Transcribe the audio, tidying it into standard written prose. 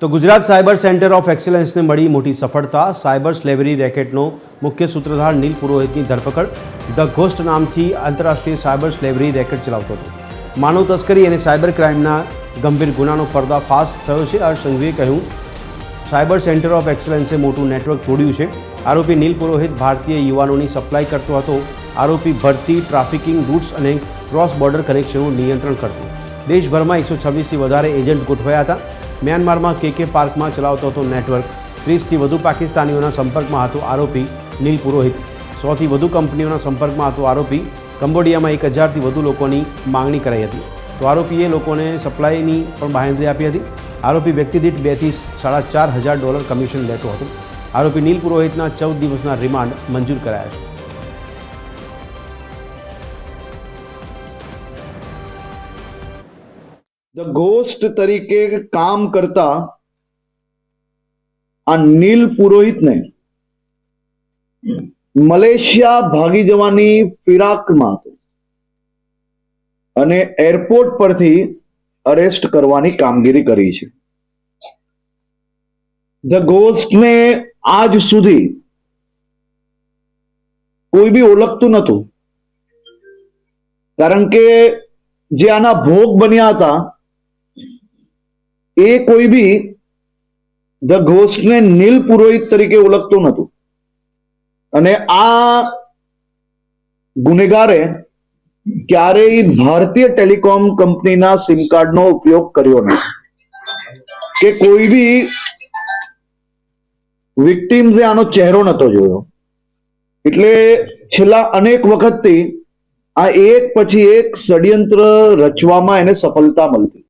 તો Gujarat cyber centre of એક્સેલન્સને મળી મોટી સફળતા। સાયબર સ્લેવરી રેકેટનો મુખ્ય સૂત્રધાર નીલ પુરોહિતની ધરપકડ। ધ ઘોસ્ટ નામથી આંતરરાષ્ટ્રીય સાયબર સ્લેવરી રેકેટ ચલાવતો હતો। માનવ તસ્કરી અને સાયબર ક્રાઇમના ગંભીર ગુનાનો પર્દાફાશ થયો છે। હર્ષ સંઘવીએ કહ્યું, સાયબર સેન્ટર ઓફ એક્સેલન્સે મોટું નેટવર્ક તોડ્યું છે। આરોપી નીલ પુરોહિત ભારતીય યુવાનોની સપ્લાય કરતો હતો। આરોપી ભરતી, ટ્રાફિકિંગ, રૂટ્સ અને ક્રોસ બોર્ડર કનેક્શનનું નિયંત્રણ કરતો। દેશભરમાં 126થી વધારે એજન્ટ ગોઠવાયા હતા। મ્યાનમારમાં કે પાર્કમાં ચલાવતો હતો નેટવર્ક। 30થી વધુ પાકિસ્તાનીઓના સંપર્કમાં હતો આરોપી નીલ પુરોહિત। 100થી વધુ કંપનીઓના સંપર્કમાં હતો આરોપી। કંબોડિયામાં 1000થી વધુ લોકોની માંગણી કરાઈ હતી। તો આરોપીએ લોકોને સપ્લાયની પણ બાંહેધરી આપી હતી। આરોપી વ્યક્તિ દીઠ $2,000 થી $4,500 કમિશન લેતો હતો। આરોપી નીલ પુરોહિતના 14 દિવસના રિમાન્ડ મંજૂર કરાયા છે। ધ ઘોસ્ટ તરીકે કામ કરતા આ નીલ પુરોહિતને મલેશિયા ભાગી જવાની ફિરાકમાં હતો અને એરપોર્ટ પરથી અરેસ્ટ કરવાની કામગીરી કરી છે। ધ ઘોસ્ટને આજ સુધી કોઈ બી ઓળખતું નહોતું, કારણ કે જે આના ભોગ બન્યા હતા એ કોઈ બી ધ ઘોસ્ટને નીલ પુરોહિત તરીકે ઓળખતું નહોતું। અને આ ગુનેગારે ક્યારેય ભારતીય ટેલિકોમ કંપનીના સિમ કાર્ડનો ઉપયોગ કર્યો નથી કે કોઈ બી વિક્ટિમ્સે આનો ચહેરો નહોતો જોયો। એટલે છેલ્લા અનેક વખતથી આ એક પછી એક ષડયંત્ર રચવામાં એને સફળતા મળતી।